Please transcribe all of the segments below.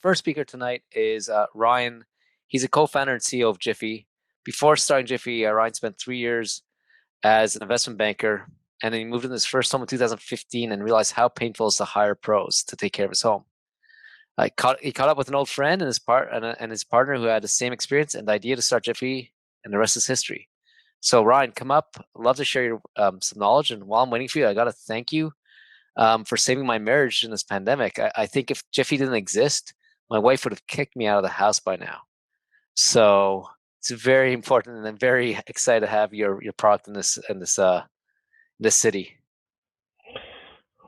first speaker tonight is Ryan. He's a co-founder and CEO of Jiffy. Before starting Jiffy, Ryan spent 3 years as an investment banker, and then he moved in his first home in 2015 and realized how painful it is to hire pros to take care of his home. He caught up with an old friend and his partner who had the same experience and the idea to start Jiffy, and the rest is history. So Ryan, come up. I'd love to share your some knowledge. And while I'm waiting for you, I got to thank you for saving my marriage in this pandemic. I think if Jiffy didn't exist, my wife would have kicked me out of the house by now. So it's very important, and I'm very excited to have your product in this city.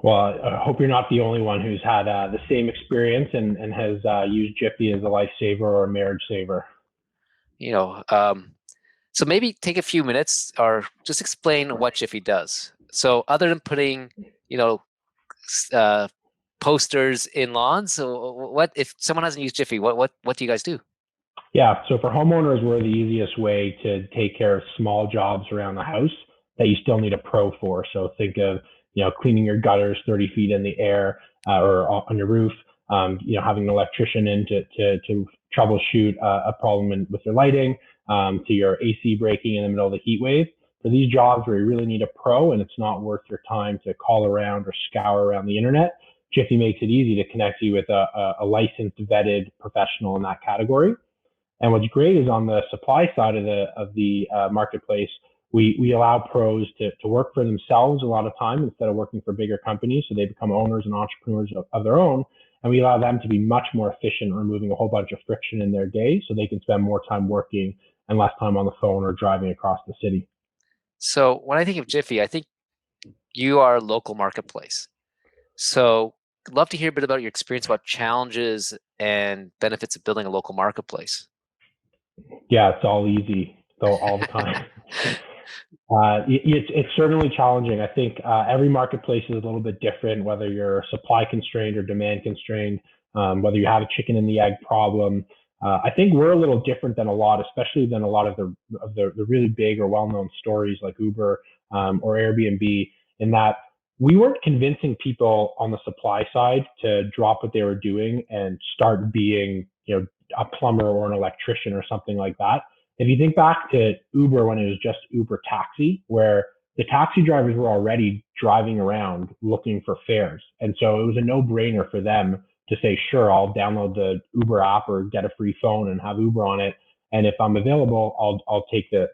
Well, I hope you're not the only one who's had the same experience and has used Jiffy as a lifesaver or a marriage saver. So maybe take a few minutes or just explain what Jiffy does. So other than putting, posters in lawns, so what if someone hasn't used Jiffy? What do you guys do? Yeah, so for homeowners, we're the easiest way to take care of small jobs around the house that you still need a pro for. So think of cleaning your gutters 30 feet in the air or on your roof. Having an electrician in to troubleshoot a problem with your lighting, to your AC breaking in the middle of the heat wave. For these jobs where you really need a pro and it's not worth your time to call around or scour around the internet, Jiffy makes it easy to connect you with a licensed, vetted professional in that category. And what's great is on the supply side of the marketplace, we allow pros to work for themselves a lot of time instead of working for bigger companies. So they become owners and entrepreneurs of their own. And we allow them to be much more efficient, removing a whole bunch of friction in their day so they can spend more time working and less time on the phone or driving across the city. So when I think of Jiffy, I think you are a local marketplace. So I'd love to hear a bit about your experience about challenges and benefits of building a local marketplace. Yeah, it's all easy, though, all the time. It's certainly challenging. I think every marketplace is a little bit different, whether you're supply constrained or demand constrained, whether you have a chicken and the egg problem. I think we're a little different than a lot, especially than a lot of the really big or well-known stories like Uber or Airbnb, in that we weren't convincing people on the supply side to drop what they were doing and start being, a plumber or an electrician or something like that. If you think back to Uber when it was just Uber Taxi, where the taxi drivers were already driving around looking for fares. And so it was a no-brainer for them to say, sure, I'll download the Uber app or get a free phone and have Uber on it. And if I'm available, I'll take the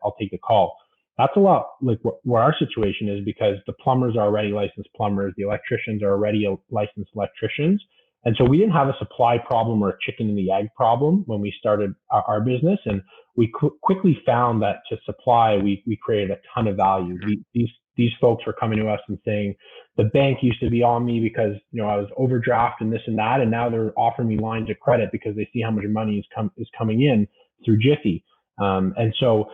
call. That's a lot like what our situation is, because the plumbers are already licensed plumbers. The electricians are already licensed electricians. And so we didn't have a supply problem or a chicken and the egg problem when we started our business. And we quickly found that to supply, we created a ton of value. These folks were coming to us and saying, the bank used to be on me because I was overdraft and this and that, and now they're offering me lines of credit because they see how much money is coming in through Jiffy. And so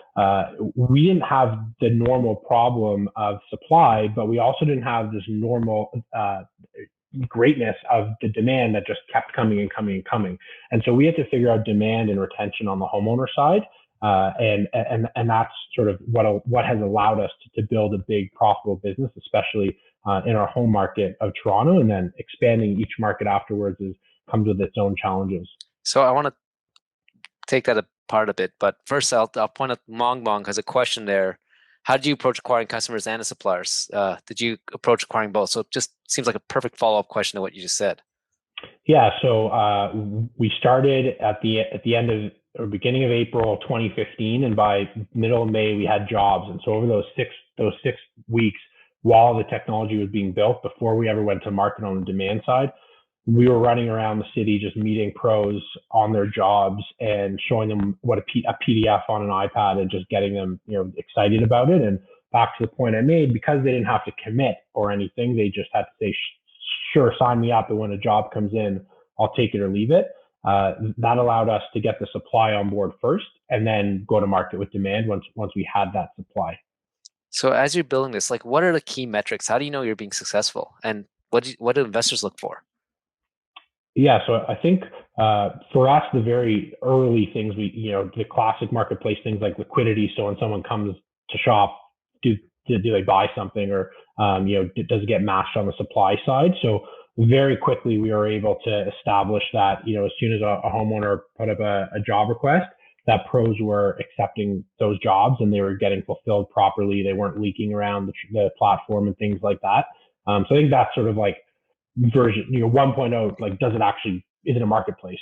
we didn't have the normal problem of supply, but we also didn't have this normal greatness of the demand that just kept coming and coming and coming. And so we had to figure out demand and retention on the homeowner side. And that's sort of what has allowed us to build a big profitable business, especially in our home market of Toronto, and then expanding each market afterwards comes with its own challenges. So I want to take that apart a bit, but first I'll point out Mongbong has a question there. How did you approach acquiring customers and the suppliers? Did you approach acquiring both? So it just seems like a perfect follow-up question to what you just said. Yeah, so we started at the end of or beginning of April 2015, and by middle of May we had jobs. And so over those six weeks, while the technology was being built, before we ever went to market on the demand side, we were running around the city just meeting pros on their jobs and showing them what a PDF on an iPad and just getting them excited about it. And back to the point I made, because they didn't have to commit or anything, they just had to say, sure, sign me up, and when a job comes in, I'll take it or leave it. That allowed us to get the supply on board first and then go to market with demand once we had that supply. So as you're building this, what are the key metrics? How do you know you're being successful? And what do investors look for? Yeah, so I think for us, the very early things, the classic marketplace things like liquidity. So when someone comes to shop, do they buy something, or does it get matched on the supply side? So very quickly we were able to establish that, as soon as a homeowner put up a job request, that pros were accepting those jobs and they were getting fulfilled properly. They weren't leaking around the platform and things like that. So I think that's sort of like version, 1.0, like, does it actually, is it a marketplace?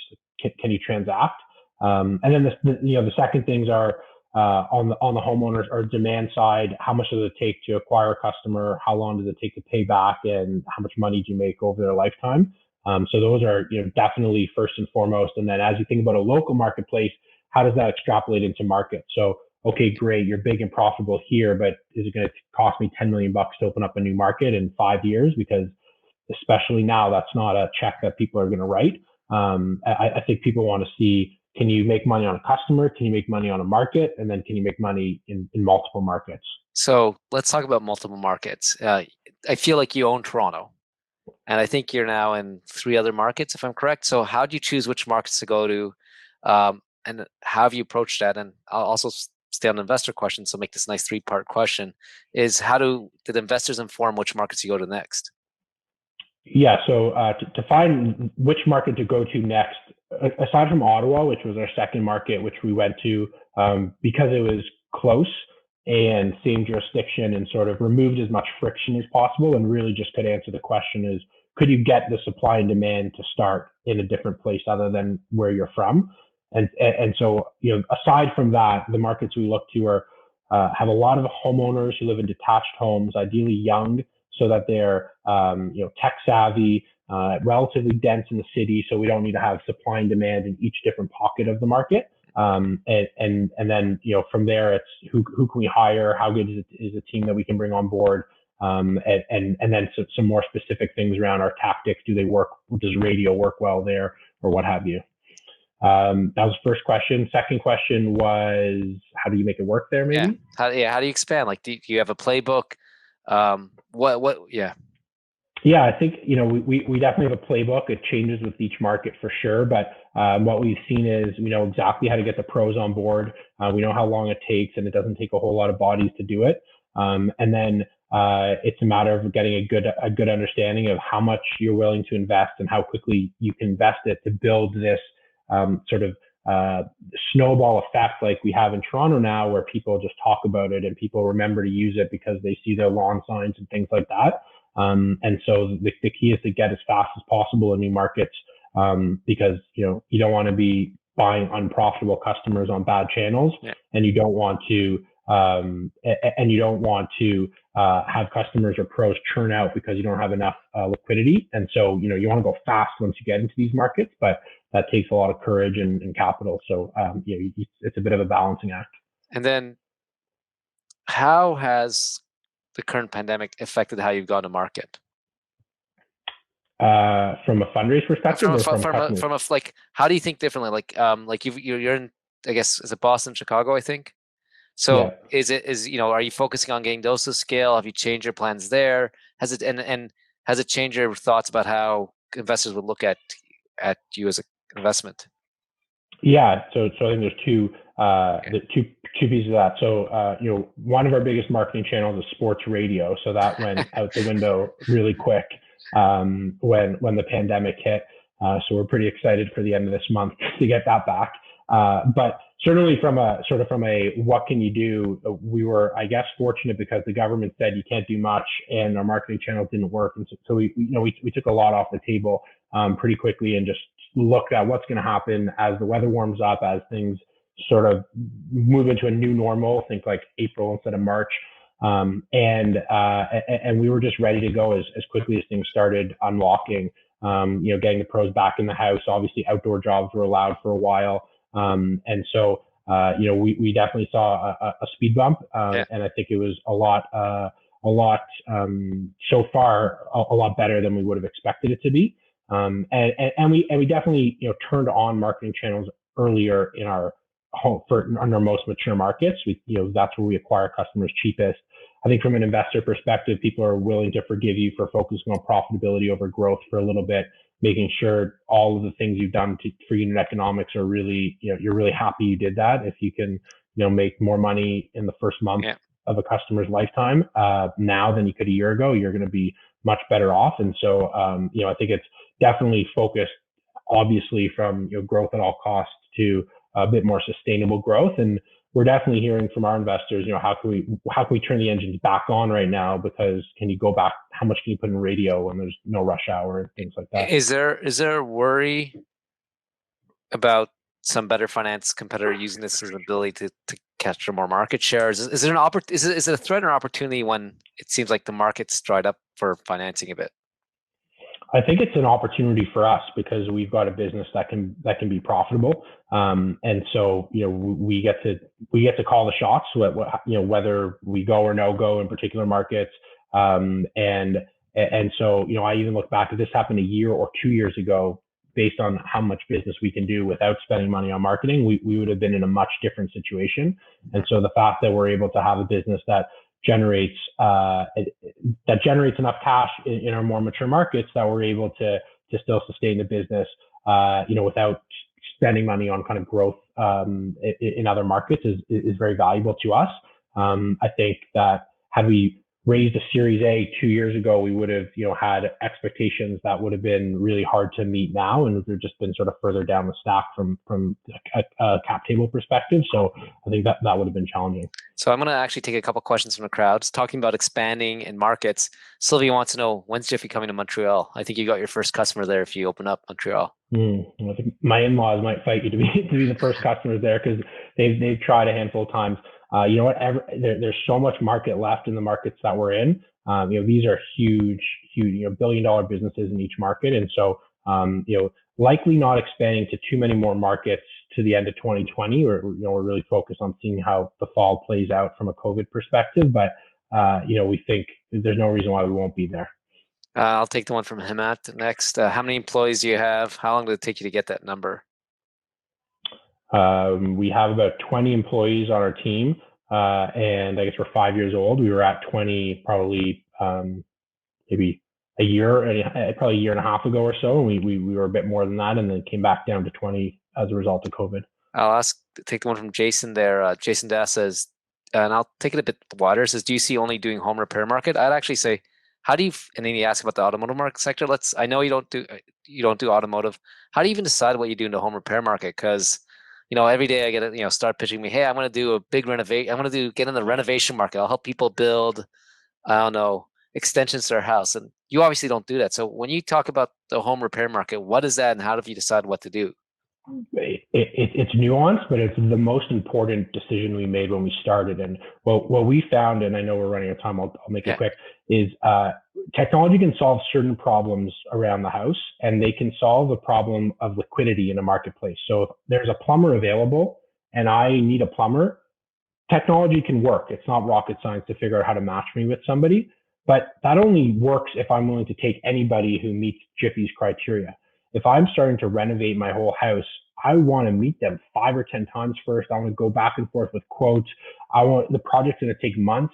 Can you transact? And then the second things are on the homeowners or demand side. How much does it take to acquire a customer? How long does it take to pay back? And how much money do you make over their lifetime? So those are definitely first and foremost. And then as you think about a local marketplace, how does that extrapolate into market? So okay, great, you're big and profitable here, but is it going to cost me $10 million to open up a new market in 5 years? Because especially now, that's not a check that people are going to write. I think people want to see, can you make money on a customer? Can you make money on a market? And then can you make money in multiple markets? So let's talk about multiple markets. I feel like you own Toronto, and I think you're now in 3 other markets, if I'm correct. So how do you choose which markets to go to, and how have you approached that? And I'll also stay on the investor question, so make this a nice 3-part question, is how did investors inform which markets you go to next? Yeah, so to find which market to go to next, aside from Ottawa, which was our second market, which we went to because it was close and same jurisdiction and sort of removed as much friction as possible, and really just could answer the question is, could you get the supply and demand to start in a different place other than where you're from? And so, aside from that, the markets we look to are have a lot of homeowners who live in detached homes, ideally young, so that they're tech savvy, relatively dense in the city, so we don't need to have supply and demand in each different pocket of the market. And then from there, it's who can we hire, how good is a team that we can bring on board, and then some more specific things around our tactics. Do they work? Does radio work well there, or what have you? That was the first question. Second question was, how do you make it work there? Maybe. Yeah. How do you expand? Like, do you have a playbook? Yeah. Yeah, I think we definitely have a playbook. It changes with each market for sure, but what we've seen is we know exactly how to get the pros on board. We know how long it takes, and it doesn't take a whole lot of bodies to do it. And then it's a matter of getting a good understanding of how much you're willing to invest and how quickly you can invest it to build this sort of snowball effect like we have in Toronto now, where people just talk about it and people remember to use it because they see their lawn signs and things like that. And so the key is to get as fast as possible in new markets, because you don't want to be buying unprofitable customers on bad channels, and you don't want to have customers or pros churn out because you don't have enough liquidity. And so you want to go fast once you get into these markets, but that takes a lot of courage and capital. So it's a bit of a balancing act. And then, how has the current pandemic affected how you've gone to market? From a fundraise perspective, like, how do you think differently? Like you're in, I guess, is it Boston, Chicago, I think? So yeah. Are you focusing on getting those to scale? Have you changed your plans there? Has it changed your thoughts about how investors would look at you as an investment? Yeah, so I think there's two pieces of that. So one of our biggest marketing channels is sports radio, so that went out the window really quick when the pandemic hit. So we're pretty excited for the end of this month to get that back. But certainly from a what can you do, we were, I guess, fortunate because the government said you can't do much, and our marketing channels didn't work, and so we took a lot off the table pretty quickly and just looked at what's going to happen as the weather warms up, as things sort of move into a new normal. Think like April instead of March, and we were just ready to go as quickly as things started unlocking. Getting the pros back in the house. Obviously, outdoor jobs were allowed for a while. And so, we definitely saw a speed bump, and I think it was a lot so far a lot better than we would have expected it to be. And we definitely turned on marketing channels earlier in our most mature markets. That's where we acquire customers cheapest. I think from an investor perspective, people are willing to forgive you for focusing on profitability over growth for a little bit, making sure all of the things you've done for unit economics are really, you're really happy you did that. If you can, make more money in the first month of a customer's lifetime now than you could a year ago, you're going to be much better off. And so, I think it's definitely focused, obviously, from growth at all costs to a bit more sustainable growth. And we're definitely hearing from our investors, how can we turn the engines back on right now? Because can you go back? How much can you put in radio when there's no rush hour and things like that? Is there a worry about some better finance competitor using this as an ability to capture more market shares? Is it is it a threat or opportunity when it seems like the market's dried up for financing a bit? I think it's an opportunity for us because we've got a business that can be profitable, and so we get to call the shots. Whether we go or no go in particular markets, and so I even look back, if this happened a year or 2 years ago, based on how much business we can do without spending money on marketing, we would have been in a much different situation. And so the fact that we're able to have a business that generates enough cash in our more mature markets that we're able to still sustain the business, without spending money on kind of growth in other markets is very valuable to us. I think that had we raised a Series A 2 years ago, we would have had expectations that would have been really hard to meet now, and we've just been sort of further down the stack from a cap table perspective. So I think that would have been challenging. So I'm going to actually take a couple questions from the crowd. Talking about expanding in markets, Sylvia wants to know, when's Jiffy coming to Montreal? I think you got your first customer there if you open up Montreal. I think my in-laws might fight you to be the first customers there because they've tried a handful of times. There's so much market left in the markets that we're in. These are huge, billion-dollar businesses in each market, and so likely not expanding to too many more markets to the end of 2020. We're really focused on seeing how the fall plays out from a COVID perspective, but we think there's no reason why we won't be there. I'll take the one from Himat next. How many employees do you have? How long did it take you to get that number? We have about 20 employees on our team, and I guess we're 5 years old. We were at 20 probably maybe a year and a half ago or so, and we were a bit more than that, and then came back down to 20 as a result of COVID. I'll take the one from Jason there. Jason Das says, and I'll take it a bit wider, says, do you see only doing home repair market? I'd actually say, and then he asked about the automotive market sector. I know you don't do automotive. How do you even decide what you do in the home repair market? Because every day I get start pitching me, hey, I'm going to do a big renovation. I'm going to get in the renovation market. I'll help people build, I don't know, extensions to their house. And you obviously don't do that. So when you talk about the home repair market, what is that and how do you decide what to do? It's nuanced, but it's the most important decision we made when we started. And what we found, and I know we're running out of time, I'll make it quick, is technology can solve certain problems around the house, and they can solve the problem of liquidity in a marketplace. So if there's a plumber available and I need a plumber, technology can work. It's not rocket science to figure out how to match me with somebody, but that only works if I'm willing to take anybody who meets Jiffy's criteria. If I'm starting to renovate my whole house, I want to meet them 5 or 10 times first. I want to go back and forth with quotes. The project's going to take months.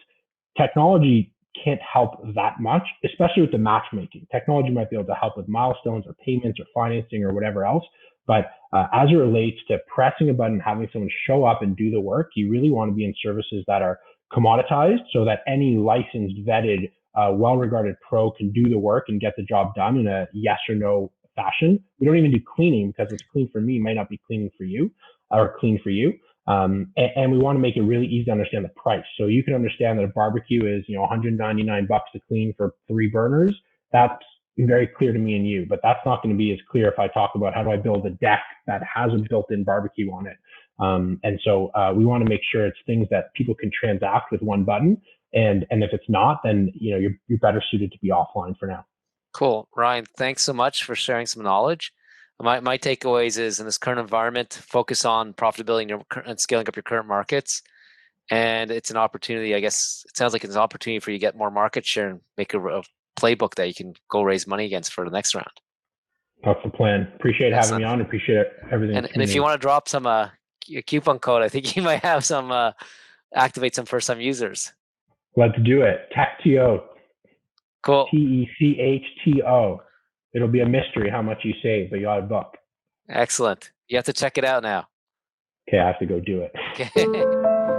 Technology can't help that much, especially with the matchmaking. Technology might be able to help with milestones or payments or financing or whatever else. But as it relates to pressing a button, having someone show up and do the work, you really want to be in services that are commoditized so that any licensed, vetted, well-regarded pro can do the work and get the job done in a yes or no fashion. We don't even do cleaning because what's clean for me might not be cleaning for you or clean for you. And we want to make it really easy to understand the price. So you can understand that a barbecue is, $199 to clean for 3 burners. That's very clear to me and you, but that's not going to be as clear if I talk about how do I build a deck that has a built-in barbecue on it. And so we want to make sure it's things that people can transact with one button. And if it's not, then you're better suited to be offline for now. Cool. Ryan, thanks so much for sharing some knowledge. My takeaways is in this current environment, focus on profitability and scaling up your current markets. And it's an opportunity, I guess, it sounds like it's an opportunity for you to get more market share and make a playbook that you can go raise money against for the next round. That's the plan. Appreciate having me on. Appreciate everything. And if you want to drop some coupon code, I think you might have some, activate some first-time users. Let's do it. TechTO. Cool. TECHTO. It'll be a mystery how much you save, but you ought to book. Excellent. You have to check it out now. Okay, I have to go do it. Okay.